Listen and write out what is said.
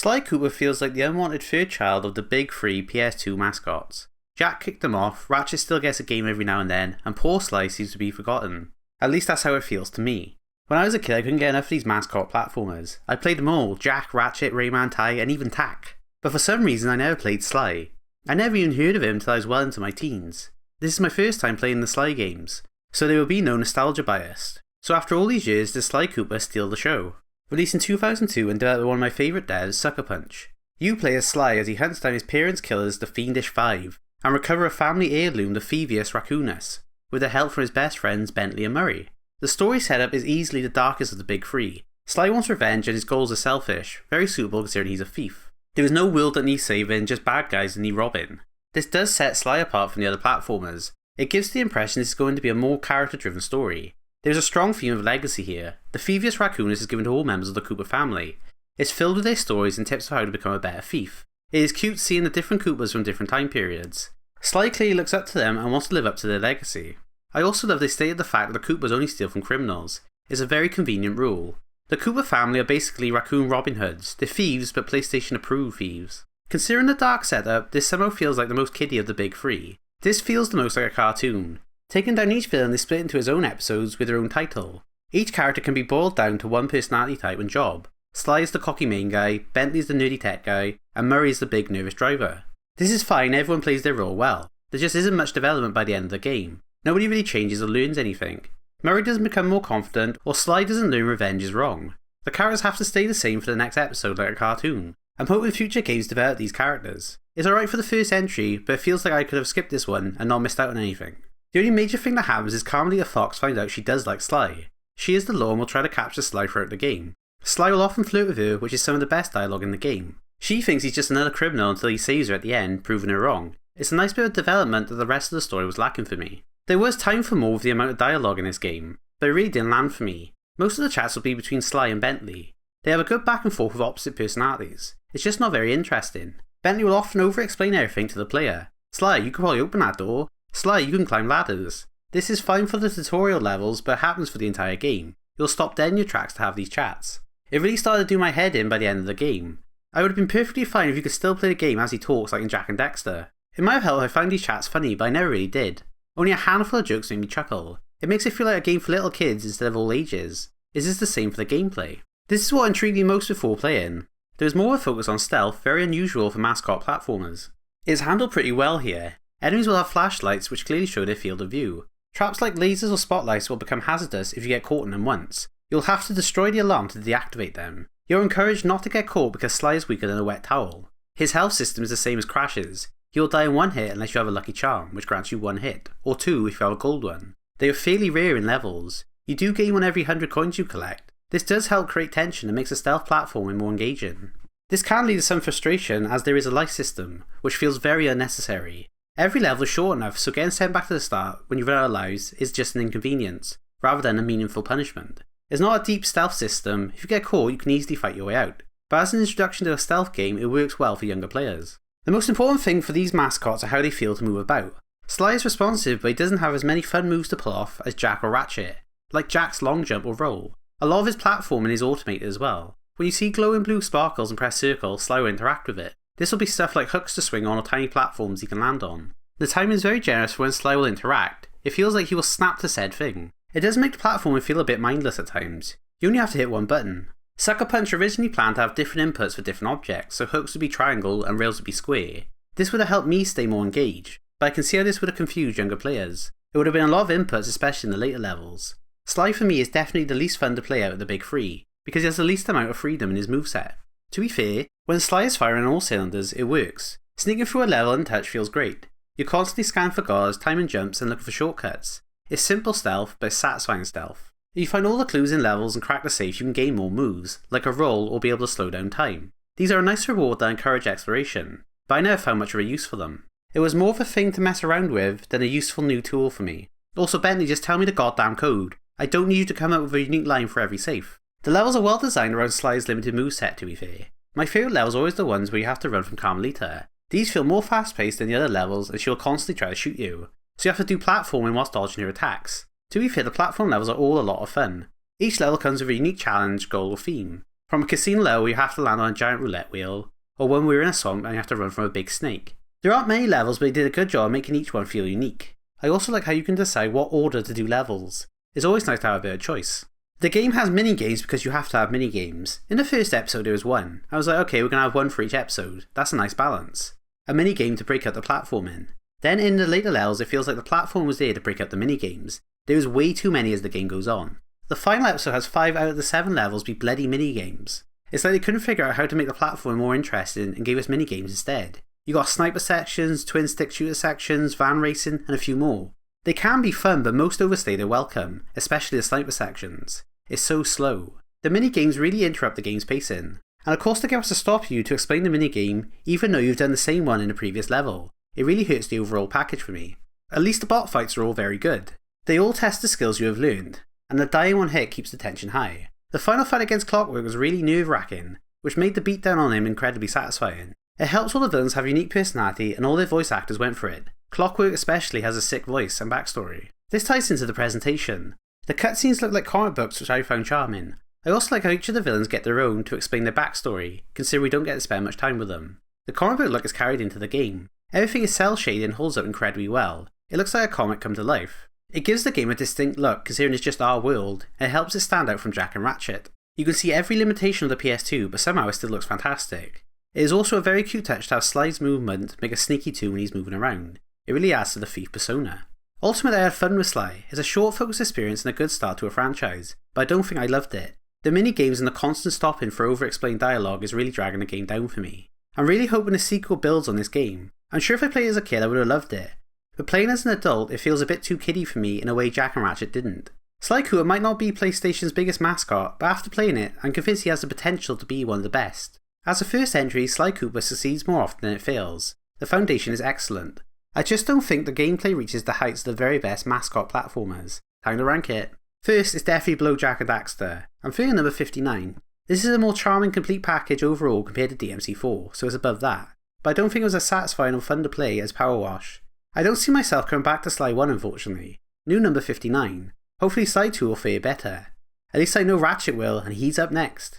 Sly Cooper feels like the unwanted third child of the big three PS2 mascots. Jack kicked them off, Ratchet still gets a game every now and then, and poor Sly seems to be forgotten. At least that's how it feels to me. When I was a kid I couldn't get enough of these mascot platformers. I played them all, Jack, Ratchet, Rayman, Ty, and even Tack. But for some reason I never played Sly. I never even heard of him until I was well into my teens. This is my first time playing the Sly games, so there will be no nostalgia bias. So after all these years, does Sly Cooper steal the show? Released in 2002 and developed by one of my favourite devs, Sucker Punch. You play as Sly as he hunts down his parents' killers, the Fiendish Five, and recover a family heirloom, the Thievius Raccoonus, with the help from his best friends Bentley and Murray. The story setup is easily the darkest of the big three. Sly wants revenge and his goals are selfish, very suitable considering he's a thief. There is no world that needs saving, just bad guys that need robbing. This does set Sly apart from the other platformers. It gives the impression this is going to be a more character-driven story. There is a strong theme of legacy here. The Thievius Raccoonus is given to all members of the Cooper family. It's filled with their stories and tips of how to become a better thief. It is cute seeing the different Coopers from different time periods. Sly clearly looks up to them and wants to live up to their legacy. I also love they stated the fact that the Coopers only steal from criminals. It's a very convenient rule. The Cooper family are basically Raccoon Robin Hoods. They're thieves, but PlayStation approved thieves. Considering the dark setup, this somehow feels like the most kiddie of the big three. This feels the most like a cartoon. Taking down each villain is split into his own episodes with their own title. Each character can be boiled down to one personality type and job. Sly is the cocky main guy, Bentley is the nerdy tech guy, and Murray is the big nervous driver. This is fine, everyone plays their role well. There just isn't much development by the end of the game. Nobody really changes or learns anything. Murray doesn't become more confident, or Sly doesn't learn revenge is wrong. The characters have to stay the same for the next episode like a cartoon. I'm hoping future games develop these characters. It's alright for the first entry, but it feels like I could have skipped this one and not missed out on anything. The only major thing that happens is Carmelita Fox finds out she does like Sly. She is the law and will try to capture Sly throughout the game. Sly will often flirt with her, which is some of the best dialogue in the game. She thinks he's just another criminal until he saves her at the end, proving her wrong. It's a nice bit of development that the rest of the story was lacking for me. There was time for more with the amount of dialogue in this game, but it really didn't land for me. Most of the chats will be between Sly and Bentley. They have a good back and forth with opposite personalities. It's just not very interesting. Bentley will often over-explain everything to the player. Sly, you can probably open that door. Sly, you can climb ladders. This is fine for the tutorial levels, but it happens for the entire game. You'll stop dead in your tracks to have these chats. It really started to do my head in by the end of the game. I would have been perfectly fine if you could still play the game as he talks like in Jak and Daxter. It might have helped if I found these chats funny, but I never really did. Only a handful of jokes made me chuckle. It makes it feel like a game for little kids instead of all ages. Is this the same for the gameplay? This is what intrigued me most before playing. There is more of a focus on stealth, very unusual for mascot platformers. It is handled pretty well here. Enemies will have flashlights which clearly show their field of view. Traps like lasers or spotlights will become hazardous if you get caught in them once. You'll have to destroy the alarm to deactivate them. You're encouraged not to get caught because Sly is weaker than a wet towel. His health system is the same as Crash's. You'll die in one hit unless you have a lucky charm, which grants you one hit, or two if you have a gold one. They are fairly rare in levels. You do gain one every 100 coins you collect. This does help create tension and makes the stealth platforming more engaging. This can lead to some frustration as there is a life system, which feels very unnecessary. Every level is short enough, so getting sent back to the start when you run out of lives is just an inconvenience, rather than a meaningful punishment. It's not a deep stealth system. If you get caught, you can easily fight your way out. But as an introduction to a stealth game, it works well for younger players. The most important thing for these mascots are how they feel to move about. Sly is responsive, but he doesn't have as many fun moves to pull off as Jack or Ratchet, like Jack's long jump or roll. A lot of his platforming is automated as well. When you see glowing blue sparkles and press circle, Sly will interact with it. This will be stuff like hooks to swing on or tiny platforms he can land on. The timing is very generous for when Sly will interact. It feels like he will snap to said thing. It does make the platforming feel a bit mindless at times. You only have to hit one button. Sucker Punch originally planned to have different inputs for different objects, so hooks would be triangle and rails would be square. This would have helped me stay more engaged, but I can see how this would have confused younger players. It would have been a lot of inputs, especially in the later levels. Sly for me is definitely the least fun to play out of the big three, because he has the least amount of freedom in his moveset. To be fair, when Sly is firing on all cylinders, it works. Sneaking through a level untouched feels great. You constantly scan for guards, timing jumps and looking for shortcuts. It's simple stealth, but it's satisfying stealth. If you find all the clues in levels and crack the safe, you can gain more moves, like a roll or be able to slow down time. These are a nice reward that encourage exploration, but I never found much of a use for them. It was more of a thing to mess around with than a useful new tool for me. Also, Bentley, just tell me the goddamn code. I don't need you to come up with a unique line for every safe. The levels are well designed around Sly's limited moveset, to be fair. My favourite levels are always the ones where you have to run from Carmelita. These feel more fast paced than the other levels and she'll constantly try to shoot you, so you have to do platforming whilst dodging her attacks. To be fair, the platform levels are all a lot of fun. Each level comes with a unique challenge, goal or theme. From a casino level where you have to land on a giant roulette wheel, or one where you're in a swamp and you have to run from a big snake. There aren't many levels, but they did a good job making each one feel unique. I also like how you can decide what order to do levels. It's always nice to have a bit of choice. The game has mini-games because you have to have mini-games. In the first episode there was one. I was like, okay, we're going to have one for each episode. That's a nice balance. A mini-game to break up the platform in. Then in the later levels it feels like the platform was there to break up the mini-games. There was way too many as the game goes on. The final episode has 5 out of the 7 levels be bloody mini-games. It's like they couldn't figure out how to make the platform more interesting and gave us mini-games instead. You got sniper sections, twin stick shooter sections, van racing, and a few more. They can be fun, but most overstay their welcome, especially the sniper sections. It's so slow. The mini-games really interrupt the game's pacing. And of course the game has to stop you to explain the mini-game even though you've done the same one in the previous level. It really hurts the overall package for me. At least the bot fights are all very good. They all test the skills you have learned, and the dying one hit keeps the tension high. The final fight against Clockwork was really nerve-wracking, which made the beatdown on him incredibly satisfying. It helps all the villains have unique personality and all their voice actors went for it. Clockwork especially has a sick voice and backstory. This ties into the presentation. The cutscenes look like comic books, which I found charming. I also like how each of the villains get their own to explain their backstory, considering we don't get to spend much time with them. The comic book look is carried into the game. Everything is cel shaded and holds up incredibly well. It looks like a comic come to life. It gives the game a distinct look considering it's just our world, and it helps it stand out from Jak and Ratchet. You can see every limitation of the PS2, but somehow it still looks fantastic. It is also a very cute touch to have Sly's movement make a sneaky tune when he's moving around. It really adds to the thief persona. Ultimately I had fun with Sly. It's a short focused experience and a good start to a franchise, but I don't think I loved it. The mini games and the constant stopping for over explained dialogue is really dragging the game down for me. I'm really hoping a sequel builds on this game. I'm sure if I played as a kid I would have loved it, but playing as an adult it feels a bit too kiddie for me in a way Jak and Ratchet didn't. Sly Cooper might not be PlayStation's biggest mascot, but after playing it I'm convinced he has the potential to be one of the best. As a first entry, Sly Cooper succeeds more often than it fails. The foundation is excellent. I just don't think the gameplay reaches the heights of the very best mascot platformers. Time to rank it. First, it's definitely below Jak and Daxter. I'm feeling number 59. This is a more charming complete package overall compared to DMC4, so it's above that. But I don't think it was as satisfying or fun to play as Power Wash. I don't see myself coming back to Sly 1 unfortunately. New number 59. Hopefully Sly 2 will fare better. At least I know Ratchet will, and he's up next.